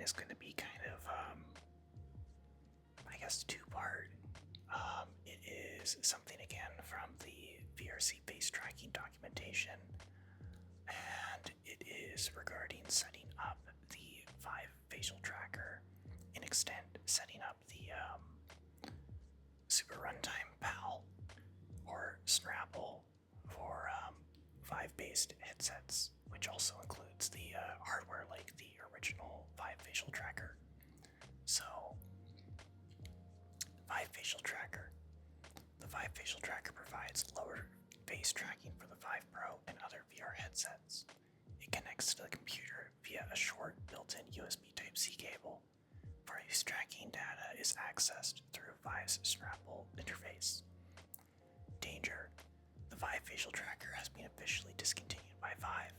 is going to be kind of, I guess, two-part. It is something again from the VRC face tracking documentation, and it is regarding setting up the Vive facial tracker, in extent setting up the Super Runtime PAL or SRanipal for Vive-based headsets, which also includes the hardware like the original Vive facial tracker. So, Vive facial tracker. The Vive facial tracker provides lower face tracking for the Vive Pro and other VR headsets. It connects to the computer via a short built-in USB Type-C cable. Face tracking data is accessed through Vive's SRanipal interface. Danger. The Vive facial tracker has been officially discontinued by Vive.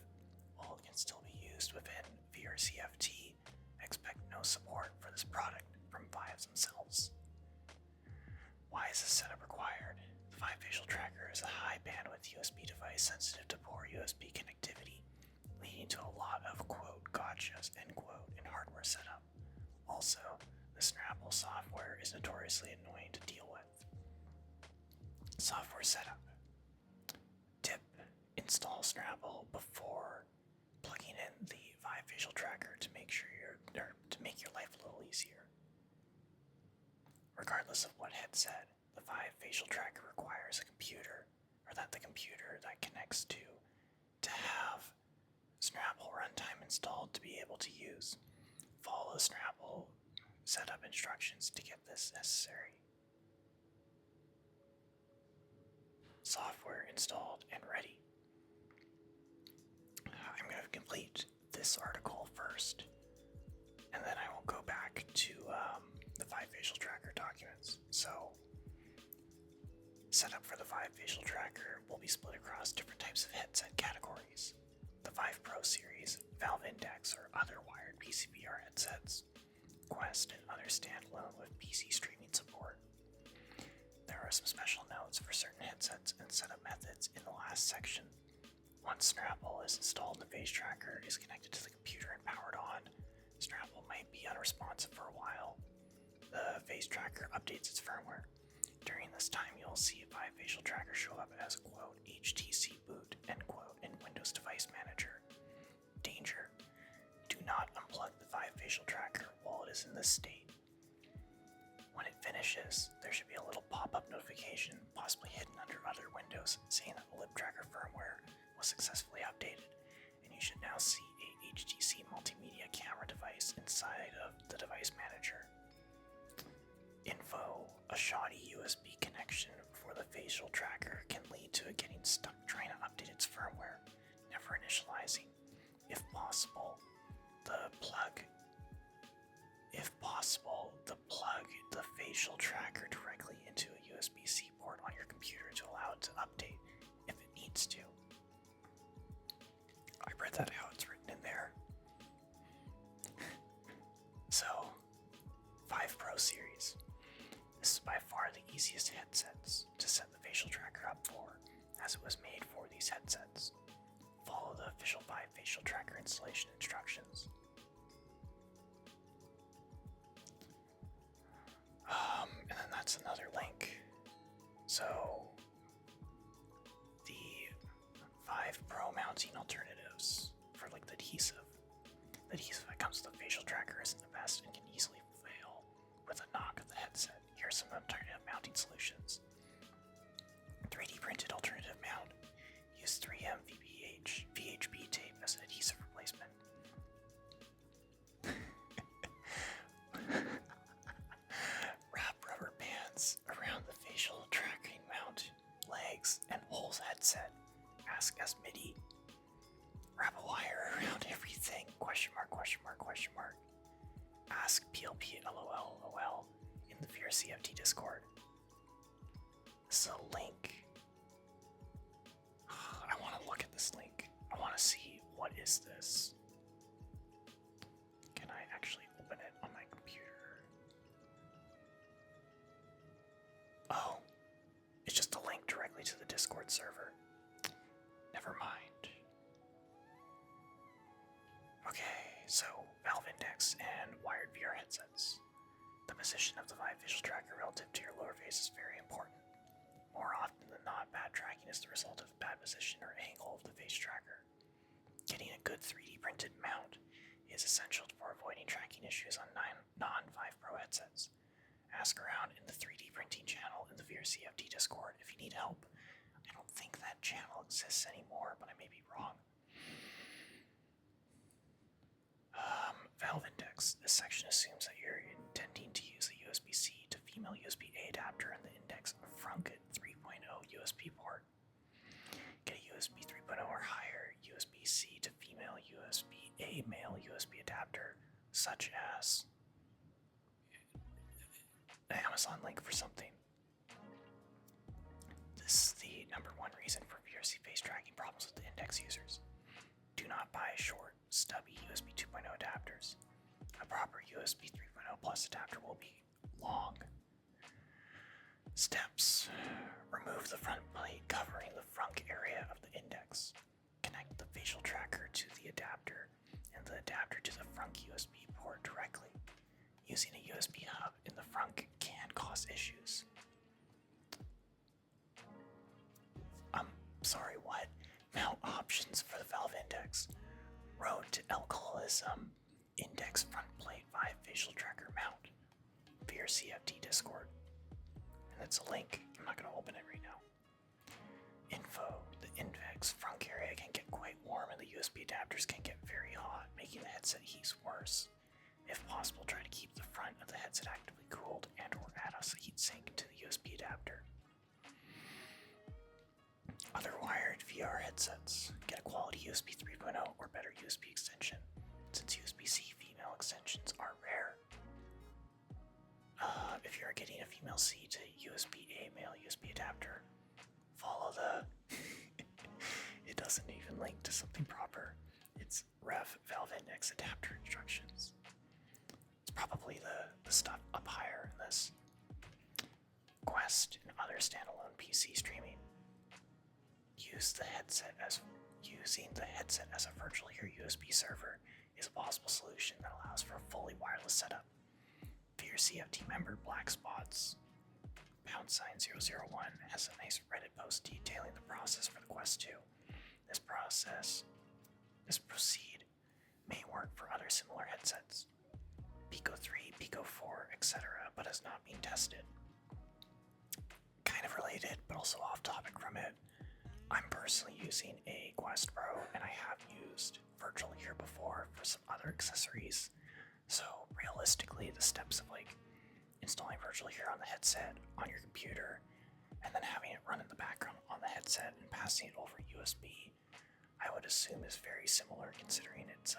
While it can still be used within VRCFT, expect no support for this product from Vive themselves. Why is this setup required? The Vive facial tracker is a high bandwidth USB device sensitive to poor USB connectivity, leading to a lot of quote gotchas end quote in hardware setup. Also, the SRanipal software is notoriously annoying to deal with. Software setup. Tip: install SRanipal before plugging in the Vive facial tracker to make your life a little easier. Regardless of what headset, the Vive facial tracker requires a computer, or that the computer that connects to have SRanipal runtime installed to be able to use. Follow the SRanipal setup instructions to get this necessary. Software installed and ready. I'm going to complete this article first, and then I will go back to the Vive facial tracker documents. So, setup for the Vive facial tracker will be split across different types of headset categories. The Vive Pro series, Valve Index, or other wired PCVR headsets, Quest, and other standalone with PC streaming support. There are some special notes for certain headsets and setup methods in the last section. Once SRanipal is installed and the face tracker is connected to the computer and powered on, SRanipal might be unresponsive for a while. The face tracker updates its firmware. During this time, you'll see a Vive facial tracker show up as quote HTC boot end quote in Windows Device Manager. Danger. Do not unplug the Vive facial tracker while it is in this state. When it finishes, there should be a little pop-up notification, possibly hidden under other windows, saying that the lip tracker firmware was successfully updated, and you should now see a HTC multimedia camera device inside of the device manager. Info: a shoddy USB connection for the facial tracker can lead to it getting stuck trying to update its firmware, never initializing. If possible, plug the facial tracker directly into a USB-C port on your computer to allow it to update if it needs to. I read that how it's written in there. So, Vive Pro series. This is by far the easiest headsets to set the facial tracker up for, as it was made for these headsets. Follow the official Vive facial tracker installation instructions. And then that's another link. So, the Vive Pro mounting alternatives for like the adhesive. The adhesive that comes with the facial tracker isn't the best and can easily fail with a knock of the headset. Here are some alternative mounting solutions. 3D printed alternative mount. Use 3M VHB tape as an adhesive replacement. Wrap rubber bands around the facial tracking mount, legs, and whole headset. Ask as MIDI. Wrap a wire around everything. Question mark, question mark, question mark. Ask PLP LOL in the VRCFT Discord. This is a link. I want to look at this link. I want to see what is this. Can I actually open it on my computer? Oh, it's just a link directly to the Discord server. Never mind. Okay, so Valve Index and position of the Vive visual tracker relative to your lower face is very important. More often than not, bad tracking is the result of bad position or angle of the face tracker. Getting a good 3D printed mount is essential for avoiding tracking issues on non-Vive Pro headsets. Ask around in the 3D printing channel in the VRCFT Discord if you need help. I don't think that channel exists anymore, but I may be wrong. Valve Index. This section assumes that you're intending to use a USB-C to female USB-A adapter in the Index Frunk 3.0 USB port. Get a USB 3.0 or higher USB-C to female USB-A male USB adapter, such as the Amazon link for something. This is the number one reason for VRC face tracking problems with the Index users. Do not buy short, stubby USB 2.0 adapters. A proper USB 3.0 plus adapter will be long. Steps. Remove the front plate covering the frunk area of the Index. Connect the facial tracker to the adapter and the adapter to the frunk USB port directly. Using a USB hub in the frunk can cause issues. Sorry, what? Mount options for the Valve Index. Road to Alcoholism. Index front plate Vive facial tracker mount. VRCFT Discord. And that's a link. I'm not going to open it right now. Info. The Index frunk area can get quite warm and the USB adapters can get very hot, making the headset heat worse. If possible, try to keep the front of the headset actively cooled and or add a heat sink to the USB adapter. Other wired VR headsets. Get a quality USB 3.0 or better USB extension, since USB-C female extensions are rare. If you're getting a female C to USB-A male USB adapter, follow the... It doesn't even link to something proper. It's ref Valve Index adapter instructions. It's probably the stuff up higher in this. Quest and other standalone PC streaming. Using the headset as a virtual ear USB server is a possible solution that allows for a fully wireless setup. VRCFT member Black Spots #001 has a nice Reddit post detailing the process for the Quest 2. This proceed may work for other similar headsets, Pico 3, Pico 4, etc., but has not been tested. Kind of related, but also off topic from it. I'm personally using a Quest Pro, and I have used Virtual Ear before for some other accessories. So realistically, the steps of like installing Virtual Ear on the headset on your computer, and then having it run in the background on the headset and passing it over USB, I would assume is very similar, considering it's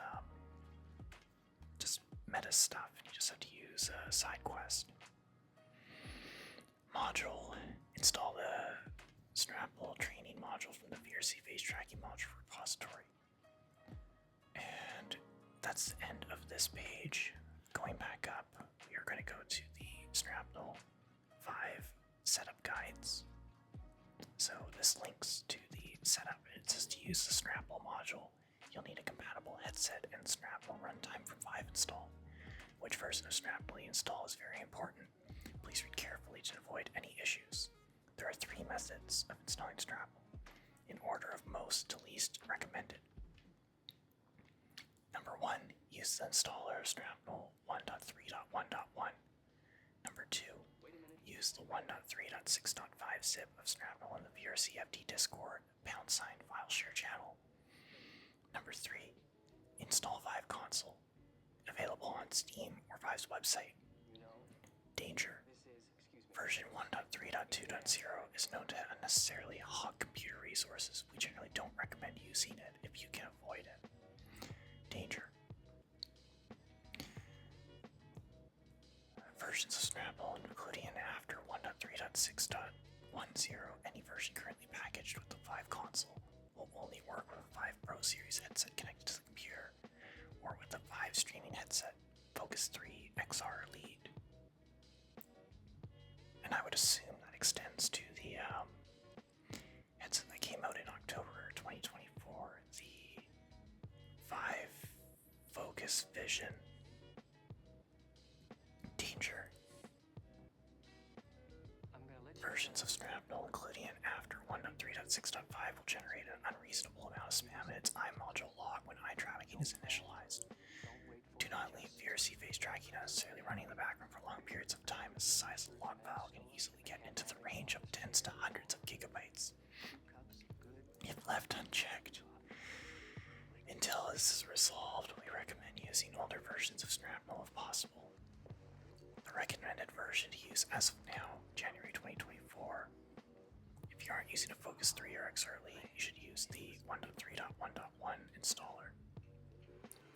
just meta stuff, and you just have to use SideQuest. Module. Install the SRanipal training module from the VRC face tracking module repository. And that's the end of this page. Going back up, we are going to go to the SRanipal Vive setup guides. So this links to the setup. It says to use the SRanipal module, you'll need a compatible headset and SRanipal runtime from Vive install. Which version of SRanipal you install is very important. Please read carefully to avoid any issues. There are 3 methods of installing SRanipal, in order of most to least recommended. Number 1, use the installer of SRanipal 1.3.1.1. Number 2, use the 1.3.6.5 zip of SRanipal in the VRCFT Discord # file share channel. Number 3, install Vive console, available on Steam or Vive's website. Danger. Version 1.3.2.0 is known to unnecessarily hog computer resources. We generally don't recommend using it if you can avoid it. Danger. Versions of SRanipal, including and after 1.3.6.10, any version currently packaged with the Vive console, will only work with a Vive Pro Series headset connected to the computer, or with the Vive streaming headset, Focus 3 XR Elite. And I would assume that extends to the headset that came out in October 2024, the Vive Focus Vision. Danger. versions of Snapnel, including and after 1.3.6.5, will generate an unreasonable amount of spam in its iModule log when eye tracking is initialized. Do not leave VRC phase tracking unnecessarily running in the background for long periods of time, as the size of the log file can easily get into the range of tens to hundreds of gigabytes. If left unchecked until this is resolved, we recommend using older versions of Snapnel if possible. The recommended version to use as of now, January 2024. If you aren't using a Focus 3 or XR Elite, you should use the 1.3.1.1 installer.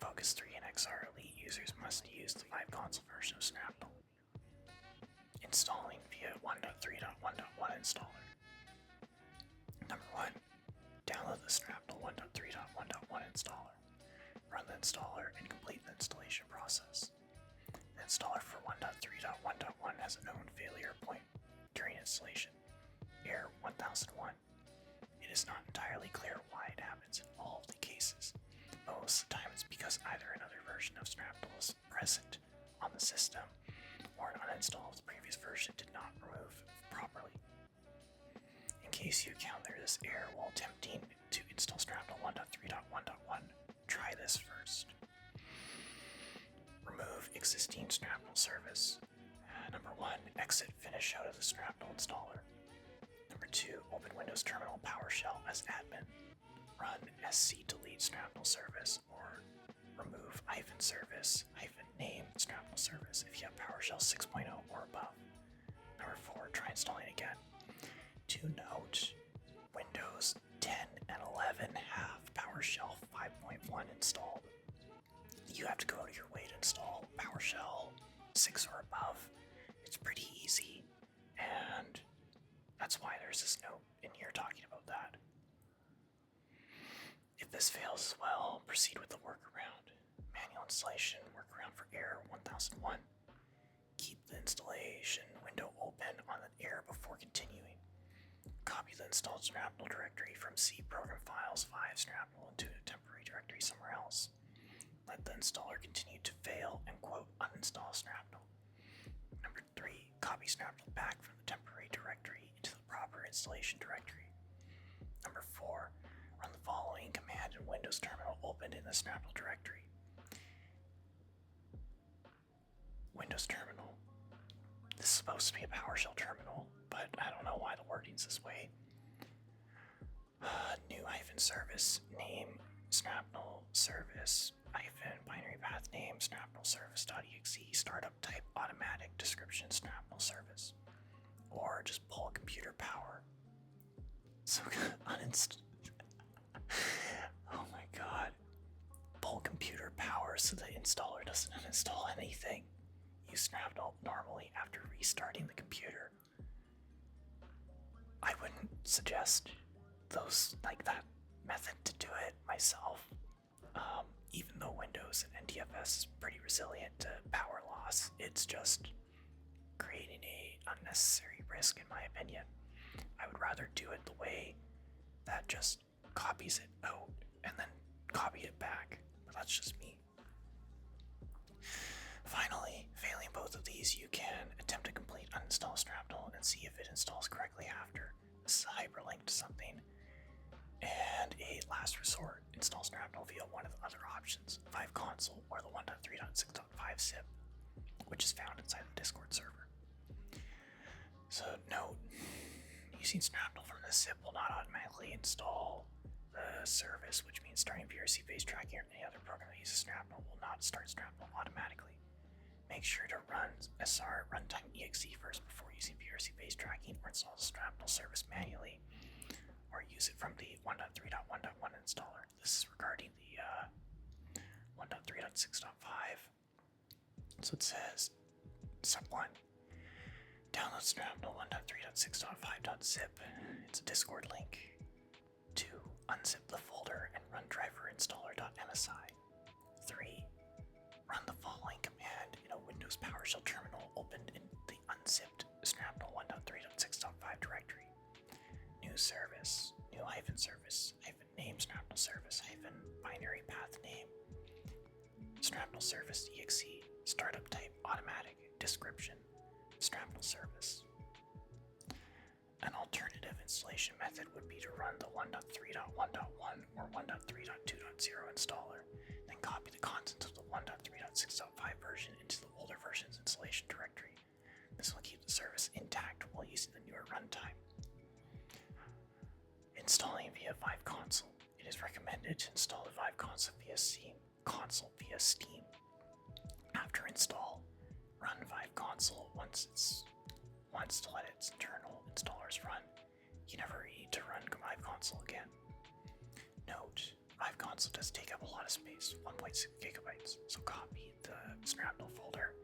Focus 3 and XR Elite users must use the Vive console version of Snapnel. Installing via 1.3.1.1 installer. Number 1. Download the Snapnel 1.3.1.1 installer. Run the installer and complete the installation process. The installer for 1.3.1.1 has a known failure point during installation, error 1001. It is not entirely clear why it happens in all of the cases. Most of the time it's because either another version of Snapnel is present on the system or an uninstall of the previous version did not remove properly. In case you encounter this error while attempting to install Snapnel 1.3.1.1, try this first. Remove existing Snapnel service. Number 1, exit finish out of the Snapnel installer. Number 2, open Windows Terminal PowerShell as admin. Run sc delete Snapnel service or remove -service -name Snapnel service if you have PowerShell 6.0 or above. Number 4, try installing again. To note, Windows 10 and 11 have PowerShell 5.1 installed. You have to go out of your way to install PowerShell 6 or above. It's pretty easy, and that's why there's this note in here talking about that. If this fails as well, proceed with the workaround. Manual installation, workaround for error 1001. Keep the installation window open on the error before continuing. Copy the installed Snapnel directory from C program files Vive Snapnel into a temporary directory somewhere else. Let the installer continue to fail and quote uninstall Snapnel. Number 3, copy Snapnel back from the temporary directory into the proper installation directory. Number 4, run the following command in Windows Terminal opened in the Snapnel directory. Windows Terminal. This is supposed to be a PowerShell terminal, but I don't know why the wording's this way. New -service name Snapnel service -binary path name Snapnel service.exe startup type automatic description Snapnel service, or just pull computer power. So uninstall. Oh my god. Pull computer power so the installer doesn't uninstall anything. Use Snapnel normally after restarting the computer. I wouldn't suggest that method to do it myself. Even though Windows and NTFS is pretty resilient to power loss, it's just creating a unnecessary risk in my opinion. I would rather do it the way that just copies it out and then copy it back, but that's just me. Finally, failing both of these, you can attempt to complete uninstall Snapnel and see if it installs correctly after. This is a hyperlink to something. And a last resort, install Snapnel via one of the other options, Vive console or the 1.3.6.5 zip, which is found inside the Discord server. So note, using Snapnel from the zip will not automatically install the service, which means starting VRC phase tracking or any other program that uses Snapnel will not start Snapnel automatically. Make sure to run SR runtime exe first before using VRC phase tracking, or install the Snapnel service manually, or use it from the 1.3.1.1 installer. This is regarding the 1.3.6.5. So it says, step 1, download Snapnel 1.3.6.5.zip. It's a Discord link. 2, unzip the folder and run driver installer.msi. 3, run the following command in a Windows PowerShell terminal opened in the unzipped Snapnel 1.3.6.5 directory. New service, new -service, -name Snapnel service, -binary path name, Snapnel service exe, startup type automatic, description, Snapnel service. An alternative installation method would be to run the 1.3.1.1 or 1.3.2.0 installer, then copy the contents of the 1.3.6.5 version into the older version's installation directory. This will keep the service intact while using the newer runtime. Installing via Vive Console. It is recommended to install the Vive Console via Steam. After install, run Vive Console once to let its internal installers run. You never need to run Vive Console again. Note, Vive Console does take up a lot of space, 1.6 gigabytes, so copy the SRanipal folder,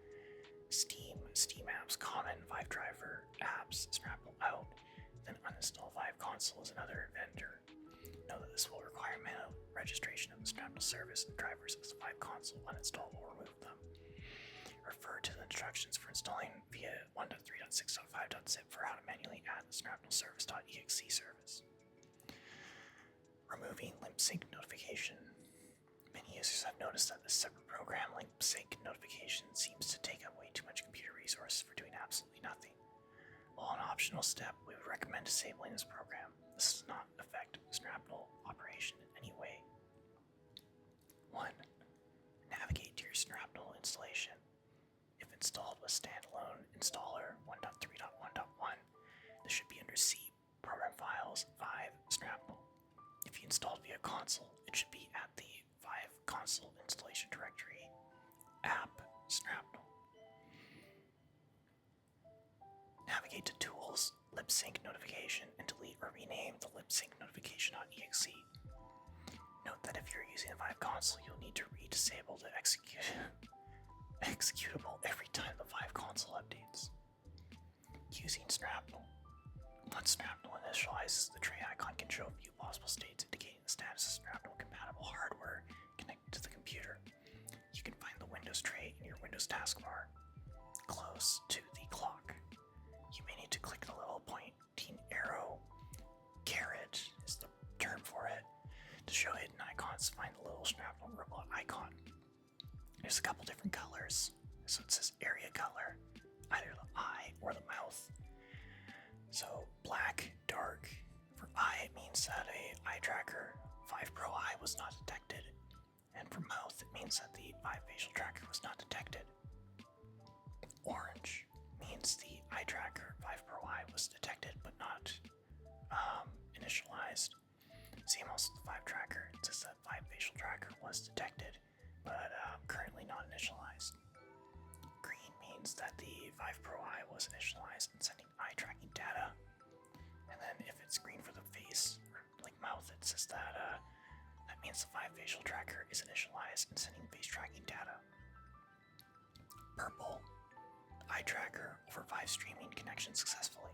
Steam apps, common, Vive driver, apps, SRanipal out, then uninstall Vive Console as another vendor. Know that this will require manual registration of the SRanipal service and drivers as the Vive Console, uninstall or remove them. Refer to the instructions for installing via 1.3.6.5.zip for how to manually add the SRanipal service.exe service. Removing limp sync notification. Many users have noticed that this separate program, limp sync notification, seems to take up way too much computer resources for doing absolutely nothing. While an optional step, we would recommend disabling this program. This does not affect SRanipal operation in any way. 1. Navigate to your SRanipal installation. If installed with standalone installer 1.3.1.1, this should be under C, Program Files, Vive, SRanipal. If you installed via console, it should be at the Vive console installation directory, app, SRanipal. Navigate to Tools, Lip Sync Notification, and delete or rename the lip sync notification.exe. Note that if you're using the Vive console, you'll need to re-disable the executable every time the Vive console updates. Using SRanipal. Once SRanipal initializes, the tray icon can show a few possible states indicating the status of SRanipal compatible hardware connected to the computer. You can find the Windows tray in your Windows taskbar, close to the clock. You may need to click the little pointing arrow, caret is the term for it, to show hidden icons. Find the little SRanipal robot icon. There's a couple different colors. So it says area color, either the eye or the mouth. So black, dark. For eye, it means that a eye tracker, Vive Pro Eye, was not detected. And for mouth, it means that the Vive facial tracker was not detected. Orange means the eye tracker, Vive Pro Eye, was detected but not initialized. Same also the Vive tracker. It says that Vive facial tracker was detected but currently not initialized. Green means that the Vive Pro Eye was initialized and sending eye tracking data. And then if it's green for the face, or like mouth, it says that that means the Vive facial tracker is initialized and sending face tracking data. Purple, eye tracker over Vive streaming connection successfully.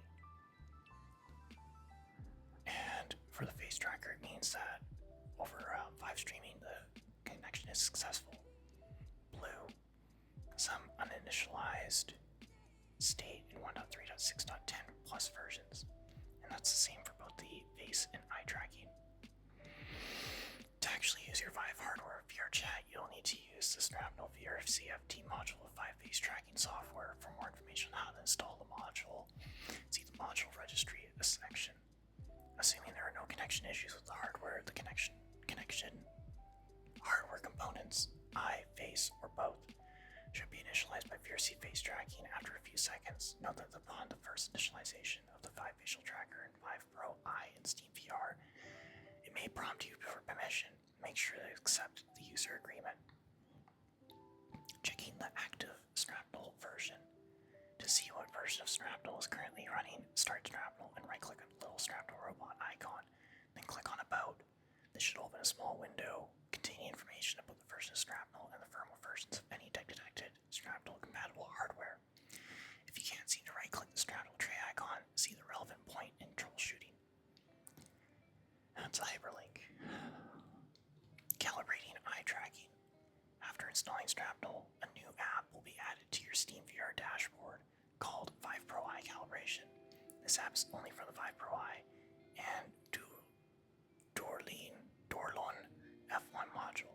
And for the face tracker, it means that over Vive streaming, the connection is successful. Blue, some uninitialized state in 1.3.6.10 plus versions, and that's the same for both the face and eye tracking. To actually use your Vive hardware VRChat, you'll need to use the SRanipal VRCFT module of Vive face tracking software. For more information on how to install the module, see the module registry in this section. Assuming there are no connection issues with the hardware, the connection, hardware components, eye, face, or both, should be initialized by VRC face tracking after a few seconds. Note that upon the first initialization of the Vive facial tracker in Vive Pro Eye and Steam VR, it may prompt you for permission. Make sure to accept the user agreement. Checking the active SRanipal version. To see what version of SRanipal is currently running, start SRanipal and right-click on the little SRanipal robot icon, then click on About. This should open a small window containing information about the version of SRanipal and the firmware versions of any detected SRanipal compatible hardware. If you can't seem to right-click the SRanipal tray icon, see the relevant point in troubleshooting. That's a hyperlink. Calibrating eye tracking. After installing SRanipal, a new app will be added to your Steam VR dashboard called Vive Pro Eye Calibration. This app is only for the Vive Pro Eye and Dorlon F1 module.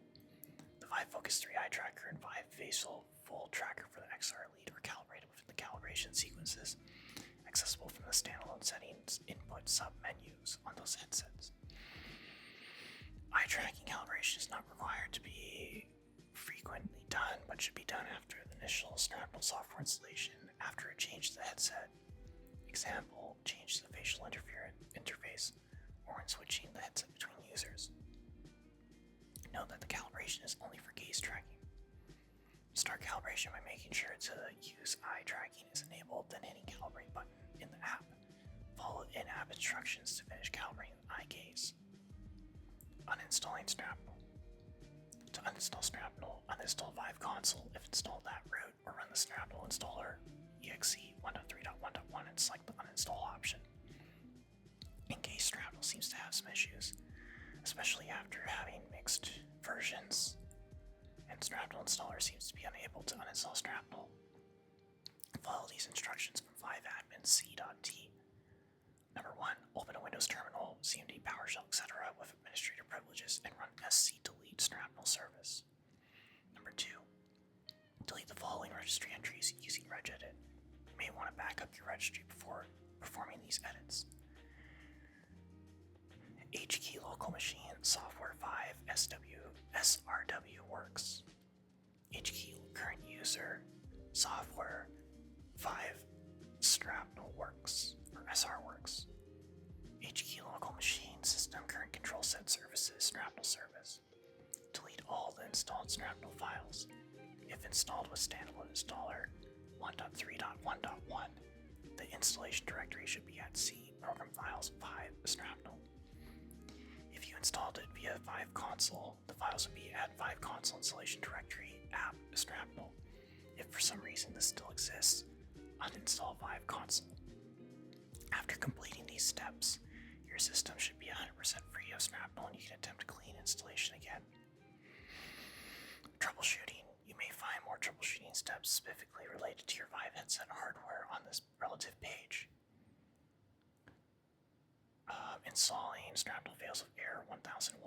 The Vive Focus 3 eye tracker and Vive Facial full tracker for the XR Elite are calibrated within the calibration sequences. A accessible from the standalone settings input sub-menus on those headsets. Eye tracking calibration is not required to be frequently done, but should be done after the initial SRanipal software installation after a change to the headset. Example, change to the facial interface, or when switching the headset between users. Note that the calibration is only for gaze tracking. Start calibration by making sure to use eye tracking is enabled, then hitting calibrate button in the app. Follow in-app instructions to finish calibrating eye gaze. Uninstalling SRanipal. To uninstall SRanipal, uninstall Vive console if installed that root, or run the SRanipal installer exe 1.3.1.1 and select the uninstall option. In case SRanipal seems to have some issues, especially after having mixed versions, and SRanipal installer seems to be unable to uninstall SRanipal, follow these instructions from Vive admin c.t. Number 1. Open a Windows terminal, CMD, PowerShell, etc. with administrator privileges and run sc-delete SRanipal service. Number 2. Delete the following registry entries using regedit. You may want to back up your registry before performing these edits. HKey local machine software 5 SRW works. HKey current user software 5 SRanipal works, or SR works. HKey local machine system current control set services SRanipal service. Delete all the installed SRanipal files. If installed with standalone installer 1.3.1.1, the installation directory should be at C program files 5 SRanipal. If you installed it via Vive console, the files would be at Vive console installation directory app SRanipal. If for some reason this still exists, uninstall Vive console. After completing these steps, your system should be 100% free of SRanipal and you can attempt a clean installation again. Troubleshooting. You may find more troubleshooting steps specifically related to your Vive headset hardware on this relative page. Installing SRanipal fails with error 1001.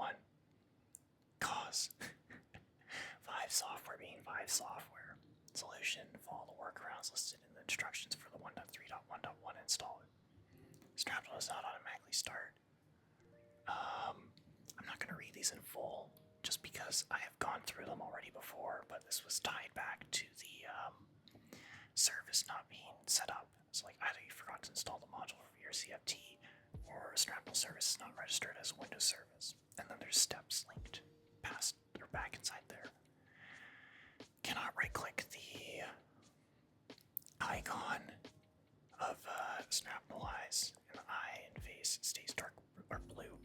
Cause. Vive software being Vive software. Solution. Follow the workarounds listed in the instructions for the 1.3.1.1 installer. SRanipal does not automatically start. I'm not going to read these in full just because I have gone through them already before, but this was tied back to the service not being set up. So like either you forgot to install the module for your CFT or SRanipal service is not registered as a Windows service. And then there's steps linked past or back inside there. Cannot right click the icon of SRanipal eyes, and the eye and face stays dark or blue.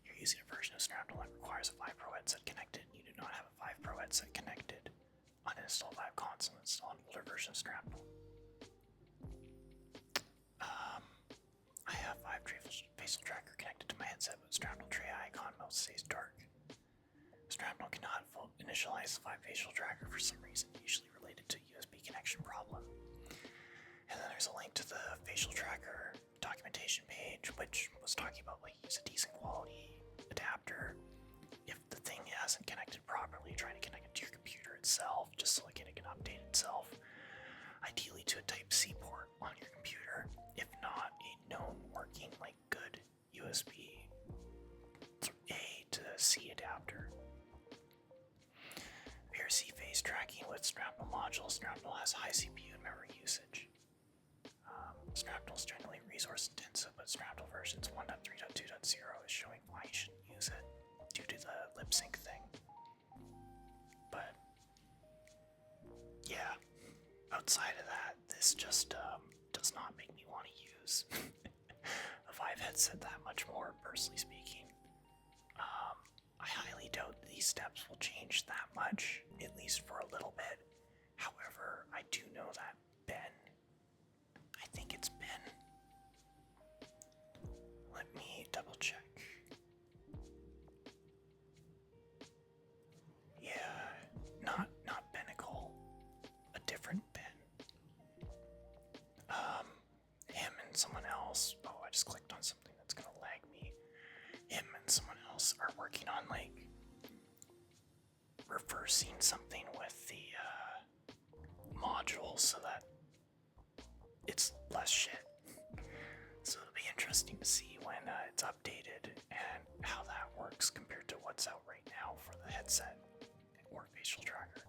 You're using a version of SRanipal that requires a Vive Pro headset connected. You do not have a Vive Pro headset connected. Uninstall Vive console and install an older version of SRanipal. I have Vive facial tracker connected to my headset, but SRanipal tray icon mode stays dark. SRanipal cannot initialize the Vive facial tracker for some reason, usually related to USB connection problem. And then there's a link to the facial tracker documentation page, which was talking about like use a decent quality adapter. If the thing hasn't connected properly, trying to connect it to your computer itself, just so like it can update itself. Ideally to a Type-C port on your computer, if not a known working like good USB A to C adapter. VRC phase tracking with SRanipal modules. SRanipal has high CPU and memory usage. SRanipal is generally resource intensive, but SRanipal versions 1.3.2.0 is showing why you shouldn't use it due to the lip sync thing. But yeah, outside of that, this just does not make me want to use a Vive headset that much more, personally speaking. I highly doubt these steps will change that much, at least for a little bit. However, I do know that Ben, I think it's Ben. Let me double check. Yeah, not Benical, a different Ben. Him and someone else. Oh, I just clicked on something that's gonna lag me. Him and someone else are working on like reversing something with the module so that it's less shit. So it'll be interesting to see when it's updated and how that works compared to what's out right now for the headset or facial tracker.